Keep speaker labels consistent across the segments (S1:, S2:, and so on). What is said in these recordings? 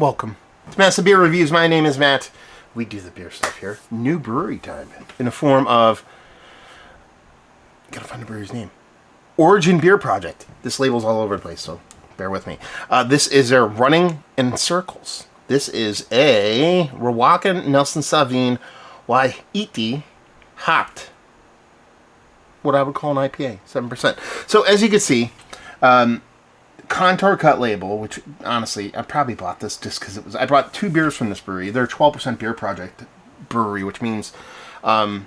S1: Welcome to Massive Beer Reviews. My name is Matt. We do the beer stuff here. New brewery time in the form of... Gotta find the brewery's name. Origin Beer Project. This label's all over the place, so bear with me. This is their Running in Circles. This is a Rawakan Nelson Sauvin Waiiti hopped, what I would call an IPA, 7%. So as you can see, contour cut label, which honestly, I probably bought this just because it was, I brought 2 beers from this brewery. They're 12% Beer Project brewery, which means I'm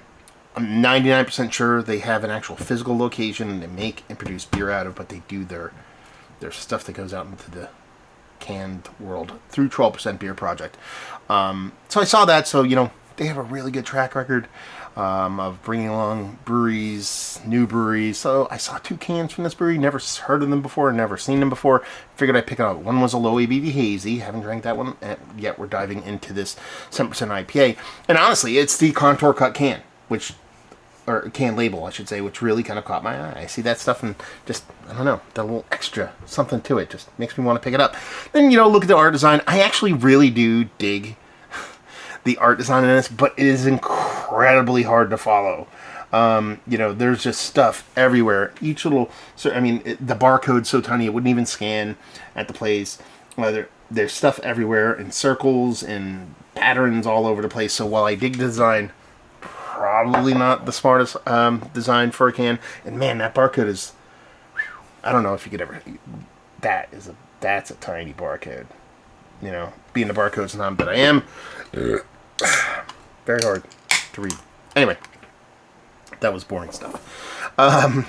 S1: 99% sure they have an actual physical location and they make and produce beer out of, but they do their stuff that goes out into the canned world through 12% Beer Project. So I saw that, so, you know, they have a really good track record of bringing along breweries, new breweries. So I saw 2 cans from this brewery, never heard of them before, never seen them before. Figured I'd pick it up. One was a low ABV Hazie, haven't drank that one yet. We're diving into this 7% IPA. And honestly, it's the contour cut can, or can label, I should say, which really kind of caught my eye. I see that stuff and just, I don't know, that little extra something to it just makes me want to pick it up. Then, you know, look at the art design. I actually really do dig the art design in this, but it is incredibly hard to follow. You know, there's just stuff everywhere. Each little, so I mean, the barcode's so tiny it wouldn't even scan at the place. There's stuff everywhere in circles and patterns all over the place. So while I dig the design, probably not the smartest design for a can. And man, that barcode is, I don't know if you could ever, that's a tiny barcode. You know, being the barcode snob that I am, very hard to read. Anyway, that was boring stuff.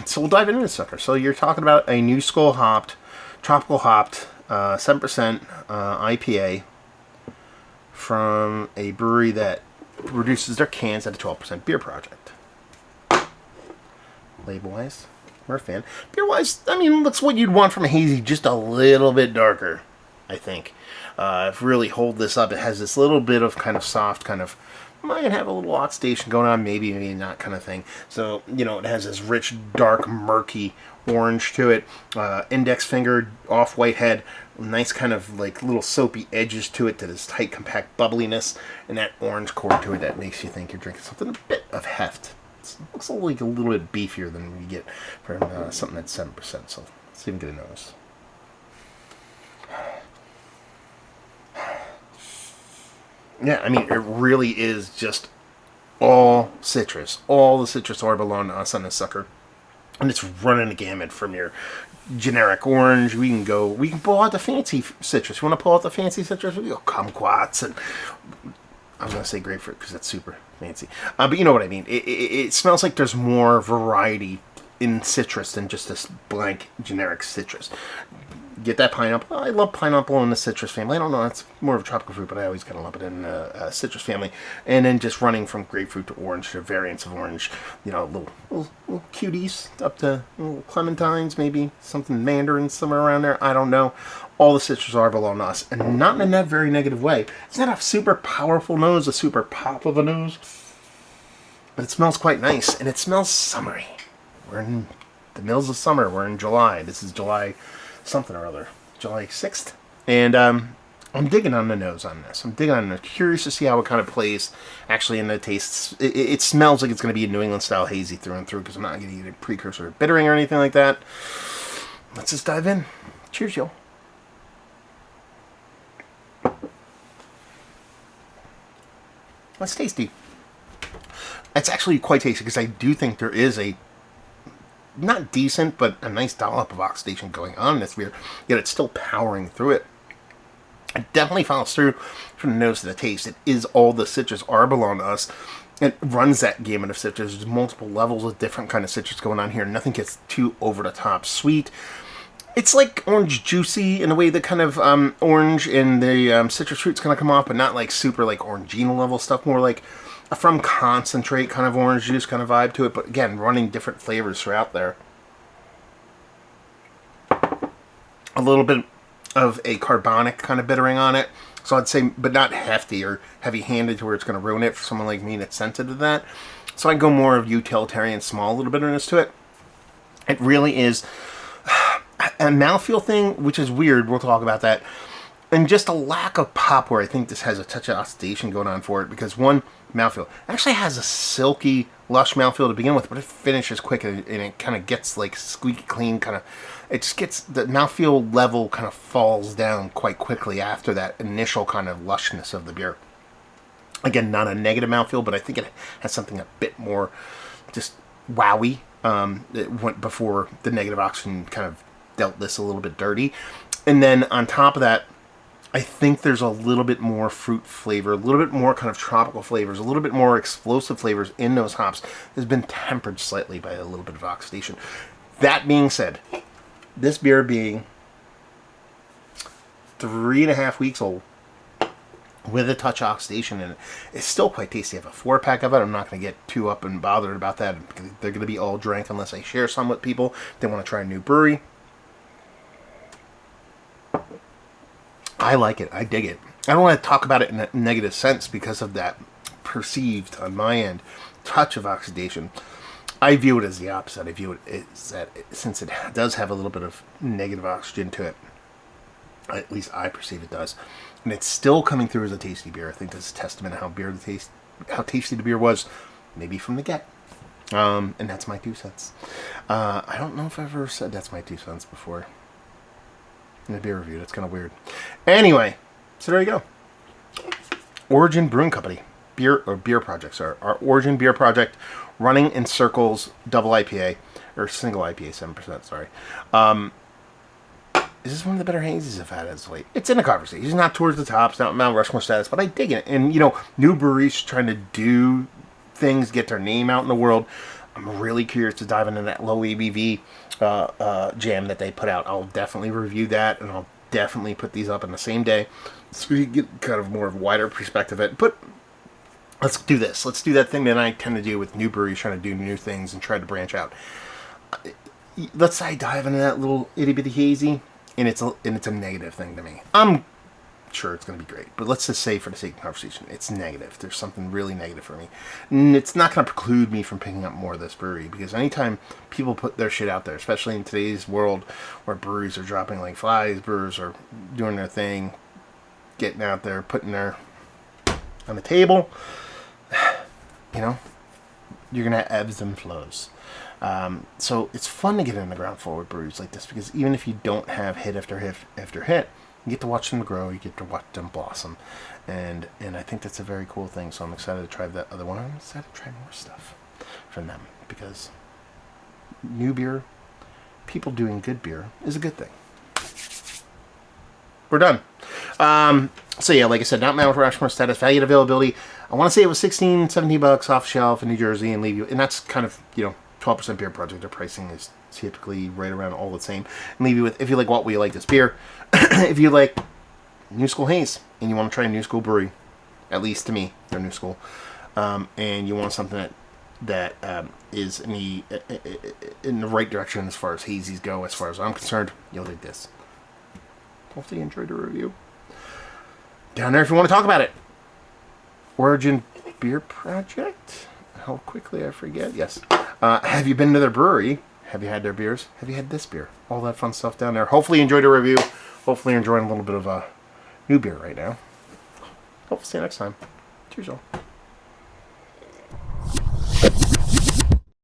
S1: So we'll dive into this sucker. So you're talking about a new skull hopped, tropical hopped, 7% IPA from a brewery that reduces their cans at a 12% Beer Project. Label-wise, we're a fan. Beer-wise, I mean, looks what you'd want from a hazy, just a little bit darker, I think. If really hold this up, it has this little bit of kind of soft, kind of, might have a little oxidation going on, maybe not kind of thing. So, you know, it has this rich, dark, murky orange to it. Index finger, off-white head, nice kind of like little soapy edges to it, to this tight, compact bubbliness, and that orange core to it that makes you think you're drinking something a bit of heft. It looks like a little bit beefier than you get from something that's 7%, so let's even get a nose. Yeah, I mean, it really is just all citrus. All the citrus are belong to us on this sucker. And it's running the gamut from your generic orange. We can pull out the fancy citrus. You want to pull out the fancy citrus? We go kumquats, and I was going to say grapefruit because that's super fancy. But you know what I mean. It smells like there's more variety in citrus than just this blank generic citrus. Get that pineapple. I love pineapple in the citrus family. I don't know, it's more of a tropical fruit, but I always kind of lump it in the citrus family. And then just running from grapefruit to orange to variants of orange. You know, little cuties up to little clementines, maybe something mandarin somewhere around there. I don't know. All the citrus are belong to us, and not in a very negative way. It's not a super powerful nose, a super pop of a nose, but it smells quite nice, and it smells summery. We're in the mills of summer. We're in July. This is July something or other, July 6th. And I'm digging on the nose on this. I'm digging on it. Curious to see how it kind of plays actually in the taste. It smells like it's going to be a New England style hazy through and through, because I'm not going to get a precursor of bittering or anything like that. Let's just dive in. Cheers, y'all. That's tasty. It's actually quite tasty, because I do think there is a not decent, but a nice dollop of oxidation going on in this beer, yet it's still powering through it. It definitely follows through from the nose to the taste. It is all the citrus are belong to us. It runs that gamut of citrus. There's multiple levels of different kind of citrus going on here. Nothing gets too over the top sweet. It's like orange juicy in a way that kind of orange and the citrus fruit's going to come off, but not like super like Orangina level stuff, more like from concentrate kind of orange juice kind of vibe to it, but again, running different flavors throughout there. A little bit of a carbonic kind of bittering on it, so I'd say, but not hefty or heavy-handed to where it's going to ruin it for someone like me that's sensitive to that. So I'd go more of utilitarian, small little bitterness to it. It really is a mouthfeel thing, which is weird. We'll talk about that. and just a lack of pop where I think this has a touch of oxidation going on for it, because one, mouthfeel. It actually has a silky, lush mouthfeel to begin with, but it finishes quick and it kind of gets like squeaky clean, kind of, it just gets, the mouthfeel level kind of falls down quite quickly after that initial kind of lushness of the beer. Again, not a negative mouthfeel, but I think it has something a bit more just wowy. It went before the negative oxygen kind of dealt this a little bit dirty. And then on top of that, I think there's a little bit more fruit flavor, a little bit more kind of tropical flavors, a little bit more explosive flavors in those hops. Has been tempered slightly by a little bit of oxidation. That being said, this beer being 3.5 weeks old with a touch of oxidation in it, it's still quite tasty. I have a 4-pack of it. I'm not going to get too up and bothered about that. They're going to be all drank unless I share some with people. They want to try a new brewery. I like it. I dig it. I don't want to talk about it in a negative sense because of that perceived, on my end, touch of oxidation. I view it as the opposite. I view it as that since it does have a little bit of negative oxygen to it, at least I perceive it does, and it's still coming through as a tasty beer. I think that's a testament to how tasty the beer was, maybe from the get. And that's my 2 cents. I don't know if I've ever said that's my 2 cents before in a beer review. That's kind of weird. Anyway, so there you go. Origin Brewing Company beer projects are our Origin Beer Project, running in circles, double IPA or single IPA, 7%. Sorry. Is this one of the better hazes I've had as of late? It's in the conversation. It's not towards the top. It's not Mount Rushmore status, but I dig it. And new breweries trying to do things, get their name out in the world. I'm really curious to dive into that low ABV jam that they put out. I'll definitely review that, and I'll definitely put these up in the same day so we get kind of more of a wider perspective of it. But let's do this. Let's do that thing that I tend to do with new breweries, trying to do new things and try to branch out. Let's say I dive into that little itty bitty hazy, and it's a negative thing to me. I'm sure it's going to be great, but let's just say for the sake of conversation, it's negative. There's something really negative for me. And it's not going to preclude me from picking up more of this brewery, because anytime people put their shit out there, especially in today's world where breweries are dropping like flies, brewers are doing their thing, getting out there, putting their on the table, you're going to have ebbs and flows. So it's fun to get in the ground floor with breweries like this, because even if you don't have hit after hit after hit, you get to watch them grow, you get to watch them blossom, and I think that's a very cool thing. So I'm excited to try that other one. I'm excited to try more stuff from them, because new beer, people doing good beer, is a good thing. We're done. So yeah, like I said, not Mount Rushmore status, valued availability. I want to say it was $16-17 off shelf in New Jersey, and leave you, and that's kind of 12% beer project. Their pricing is typically right around all the same. And leave you with, if you like what we like this beer, if you like new school haze and you want to try a new school brewery, at least to me, they're new school, and you want something that is in the right direction as far as hazies go, as far as I'm concerned, you'll dig this. Hopefully you enjoyed the review. Down there if you want to talk about it. Origin Beer Project. How quickly I forget. Yes. Have you been to their brewery? Have you had their beers? Have you had this beer? All that fun stuff down there. Hopefully you enjoyed the review. Hopefully you're enjoying a little bit of a new beer right now. Hope to see you next time. Cheers, y'all.